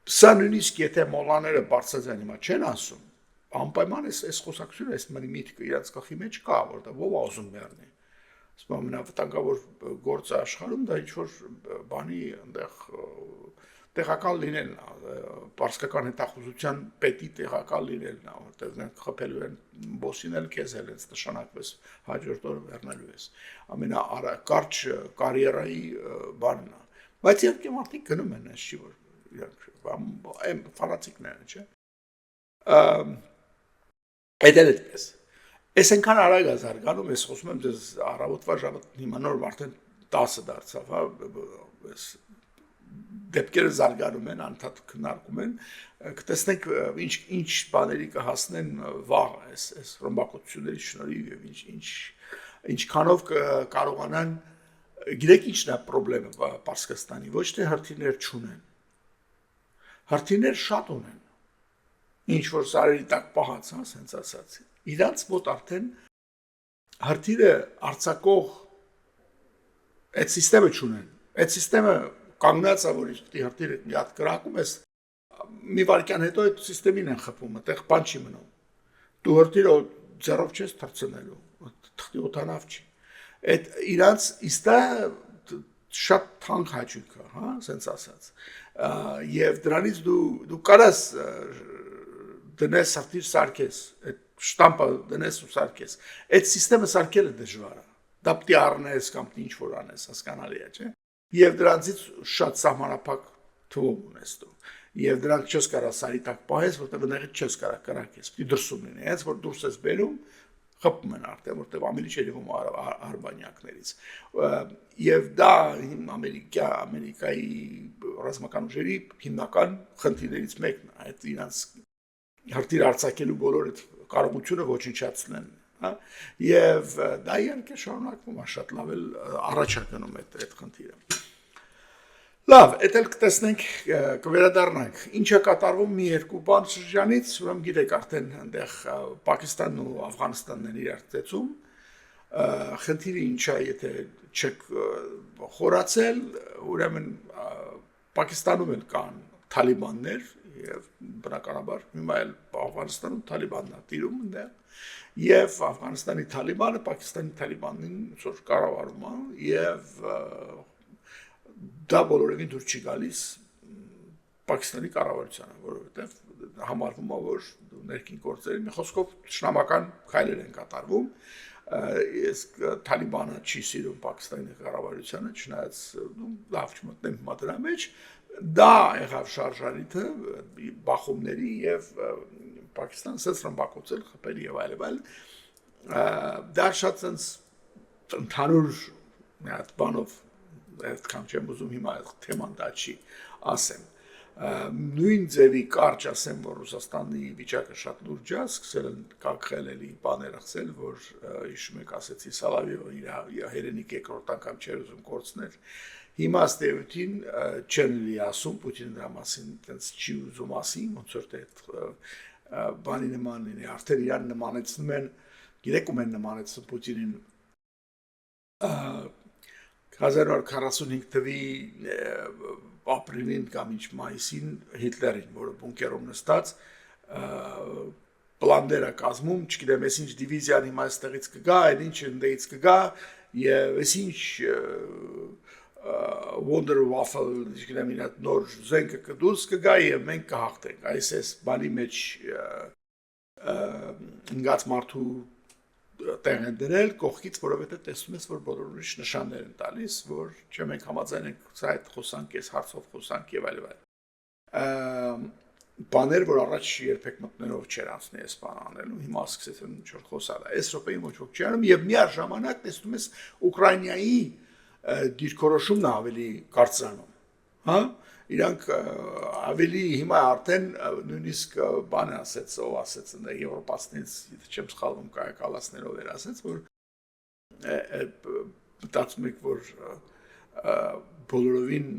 սա նույնիսկ եթե մոլաները բարձրացան հիմա չեն ասում, անպայման այս խոսակցությունը, այս միտքը իրաց գլխի մեջ կա, որտեղ ով ուզում մեռնի։ Ամենավտանգավոր գործը աշխարհում դա ինչ որ բանի այնտեղ տեղական լինելն է, պարսկական հետախուզության պետի տեղական լինելն է, որտեղ նրանք խփելու են բոսին էլ քեզ էլ ես նշանակվես հաջորդ օրը վերնելու ես։ Ամենակարճ կարիերայի բանն է։ Բայց իհարկե մարդիկ գնում են, այս չի որ իրանք ֆանատիկներ են, չէ՞։ Այդ էլ այդպես։ Այս այնքան արագ է զարգանում, ես խոսում եմ ձեզ առավոտվա ժամը հիմա նոր արդեն 10 դարձավ, հա, դեպքերը զարգանում են, անդադ քննարկում են, կտեսնենք ինչ բաների կհասնեն վաղ այս ռմբակոծությունների շնորհիվ եւ ինչքանով կարողանան, գիտեք ինչն է խնդրեմը Պարսկաստանի, ոչ թե հրթիռներ չունեն, հրթիռներ շատ ունեն, ինչ որ սարերի տակ պահած, հա, ասենց ասած, իրանց մոտ արդեն հրթիռը արձակող այդ համակարգը չունեն, այդ համակարգը կանգնած է, որ հրթիռը մի հատ կրակում ես, մի վայրկյան հետո այդ համակարգին են խփում, այդտեղ բան չի մնում։ Դու հրթիռը ձեռով չես թռցնելու, թղթի օդանավ չի։ Այդ իրանց իստա շատ թանկ հաճույք է, հա, ասենց ասած։ Եվ դրանից դու կարաս դնես հրթիռ սարքես, այդ շտամպը դնես ու սարքես։ Այդ համակարգը սարքելը դժվար է։ Դա պիտի առնես կամ ինչ որ անես, հասկանալի է, չէ՞։ Եվ դրանցից շատ սահմանափակ թվում ունես դու։ Եվ դրանք չես կարող սարի տակ պահես, որտեղ դրանից չես կարող կրակես։ Պիտի դրսում լինի, հենց որ դուրս ես բերում, խփում են արդեն, որտեղ ամենի չէ դվում արբանյակներից։ Եվ դա Ամերիկայի ռազմական ուժերի հիմնական խնդիրներից մեկն է, այդ իրանց հրթիռ արձակելու բոլոր այդ կարողությունը ոչնչացնեն, հա, եւ դա իհարկե շարունակվում է շատ լավ էլ առաջ է գնում այդ խնդիրը։ Լավ, այդ էլ կտեսնենք, կվերադառնանք։ Ինչ է կատարվում մի երկու բան շրջանից, ուրեմն գիտեք արդեն այնտեղ Պակիստանն ու Աֆղանստանն են իրար ծեցում, խնդիրը ինչ է, եթե չեք խորացել, ուրեմն Պակիստանում էլ կան թալիբաններ եւ բնականաբար հիմա էլ Աֆղանստանում թալիբանն է տիրում այնտեղ եւ Աֆղանստանի թալիբանը Պակիստանի թալիբանին ծոր կառավարում է եւ դա բոլորովին դուր չի գալիս Պակիստանի կառավարությանը, որովհետեւ համարվում է, որ ներքին գործերի մի խոսքով շնամական քայլեր են կատարվում, իսկ թալիբանը չի սիրում Պակիստանի կառավարությանը, չնայած լավ չմտնեմ հիմա դրա մեջ, դա եղավ շարժարիթը բախումների եւ Պակիստանը ասած ռմբակոծել, խփել եւ այլ, դա շատ sense ընդհանուր մի հատ բանով այդքան չեմ ուզում հիմա թեման դա չի ասեմ նույն ձևի կարճ ասեմ որ Ռուսաստանի վիճակը շատ լուրջ է սկսել են կակղել էլի բաներ ասել որ հիշում եք ասեցի Սալավիովը իր հերենիկ երկրորդ անգամ չէր ուզում կորցնել հիմա ստեյություն չեն լի ասում Պուտինի դրա մասին այդպես չի ուզում ասի ոնց որ թե բանի նման լինի արդեն իրան նմանեցնում են գիտեք ում են նմանեցնում Պուտինին 1945 թվի ապրիլին կամ ինչ մայիսին Հիտլերին, որը բունկերում նստած պլաններ է կազմում, չգիտեմ, ես ինչ դիվիզիան հիմա այստեղից կգա, այլ ինչ ընդդեից կգա, եւ ես ինչ Wonder Waffle, չգիտեմ, իր նոր զենքը կդուրս կգա եւ մենք կհաղթենք։ Այս բանի մեջ ընկած մարդու տեղ են դրել կողքից, որովհետև տեսնում ես, որ բոլոր ուրիշ նշաններ են տալիս, որ չէ մենք համաձայն ենք սա այդ խոսանք, այս հարցով խոսանք եւ այլ։ Բաներ, որ առաջ երբեք մտնելով չեր անցնի այս բանը անելու, հիմա սկսեցին ինչ որ խոսալ։ Այս րոպեին ոչ ոք չի անում եւ միաժամանակ տեսնում ես Ուկրաինայի դիրքորոշումն ավելի կարծրանում, հա? Իրանք ավելի հիմա արդեն նույնիսկ բան ասեց, ով ասեց, Եվրոպացիներից, եթե չեմ սխալվում, կայակալացներով էր ասեց, որ մտածում եք, որ բոլորովին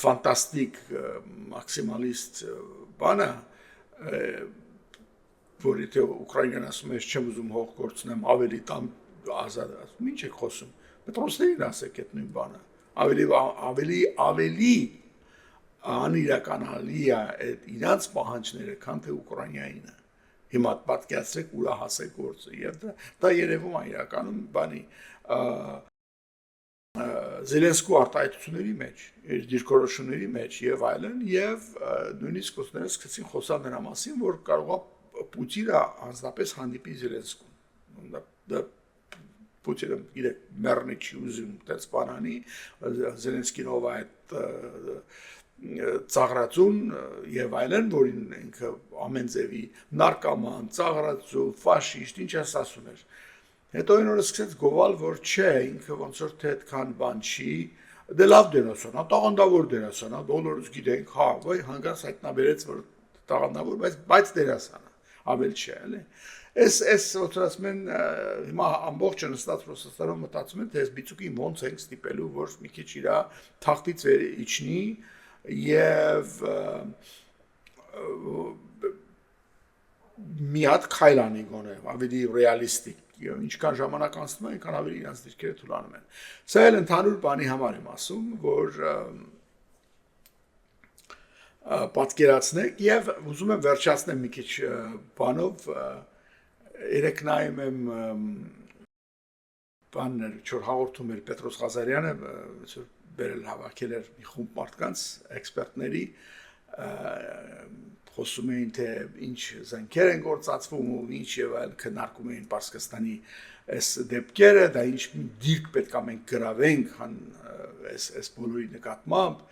ֆանտաստիկ մաքսիմալիստ բանը, որ եթե Ուկրաինան ասում է, ես չեմ ուզում հող գործնեմ, ավելի տամ ազատ, ինչ եք խոսում, մետրոսներին ասեք այդ նույն բանը, ավելի անիրականալի է իրանց պահանջները, քան թե Ուկրաինայինը։ Հիմա պատկերացրեք ուրա հասեք գործը եւ դա երևում է իրականում բանի Զելենսկու արտահայտությունների մեջ, իր դիրքորոշումների մեջ եւ այլն, եւ նույնիսկ ուսները սկսեցին խոսալ նրա մասին, որ կարող է Պուտինը անձնապես հանդիպի Զելենսկուն։ Դա Պուտինը իր մեռնի չի ուզում այդպես բանանի, Զելենսկին ով այդ ծաղրածուն եւ այլն, որին ինքը ամեն ձևի նարկոման, ծաղրածու, ֆաշիստ, ինչ ասում էր։ Հետո այն օրը սկսեց գովալ, որ չէ, ինքը ոնց որ թե այդքան բան չի, դե լավ դերասան, տաղանդավոր դերասան, բոլորս գիտենք, հա, ոյ հանգած հայտնաբերեց, որ տաղանդավոր, բայց դերասան, ավել չէ, էլի։ Այս ոնց ասում են, հիմա ամբողջ նստած Ռուսաստանում մտածում են, թե այս բիծուկին ոնց ենք ստիպելու, որ մի քիչ իր թախտից վեր իջնի եւ մի հատ քայլ անի գոնե, ավելի ռեալիստիկ ինչքան ժամանակ անցնում է, այնքան ավելի իրենց դիրքերը թուլանում են։ Սա էլ ընդհանուր բանի համար եմ ասում, որ պատկերացնեք եւ ուզում եմ վերջացնեմ մի քիչ բանով, երեք նայում եմ բաններ, որ հաղորդում էր Պետրոս Ղազարյանը, որ բերել հավաքել էր մի խումբ մարդկանց, էքսպերտների, խոսում էին, թե ինչ զենքեր են գործածվում ու ինչ եւ այլ քննարկում էին Պարսկաստանի այս դեպքերը, դա ինչ դիրք պետք է մենք գրավենք այս բոլորի նկատմամբ,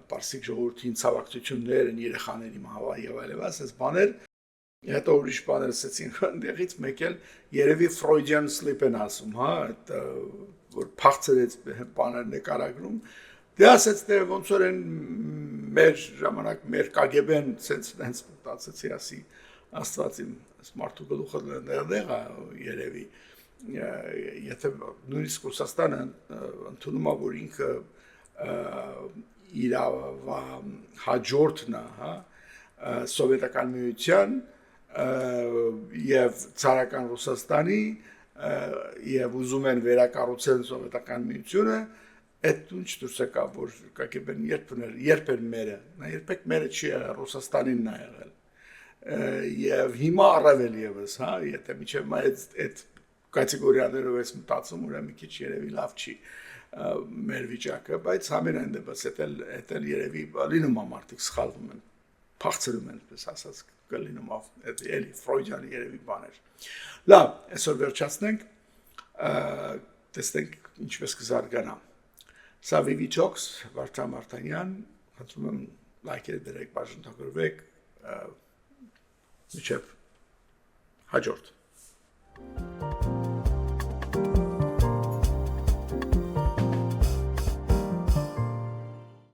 Պարսիկ ժողովրդին ցավակցություններ են երեխաների մահվա եւ այլն, այս բաներ, հետո ուրիշ բաներ ասեցին, այնտեղից մեկ էլ երևի Freudian slip են ասում, հա, այդ որ փախցրեց բաներ նկարագրում Դե ասեց թե ոնց որ են մեր ժամանակ մեր KGB-ն sense մտածեցի ասի աստված իմ մարդու գլուխը ներդեղ է երևի եթե նույնիսկ Ռուսաստանը ընդունում է որ ինքը իր հաջորդն է հա սովետական միության եւ ցարական Ռուսաստանի եւ ուզում են վերակառուցել սովետական միությունը Այդ ինչ դուրս եկա, որ KGB-ն երբ էր մերը, նա երբեք մերը չի եղել, Ռուսաստանինն է եղել։ Եվ հիմա առավել եւս, հա, եթե միջև այդ կատեգորիաներով ես մտածում, ուրեմն մի քիչ երևի լավ չի մեր վիճակը, բայց համենայն դեպս դա երևի լինում է մարդիկ սխալվում են, փախցրում են, պես ասած, կլինում է էլի Ֆրոյդյանի երևի բաներ։ Լավ, այսօր վերջացնենք, տեսնենք ինչպես կզարգանա։ Սա Vivi Talks, Վարդան Մարտանյան, խնդրում եմ լայքեր դրեք, բաժանորդեք, մինչև հաջորդ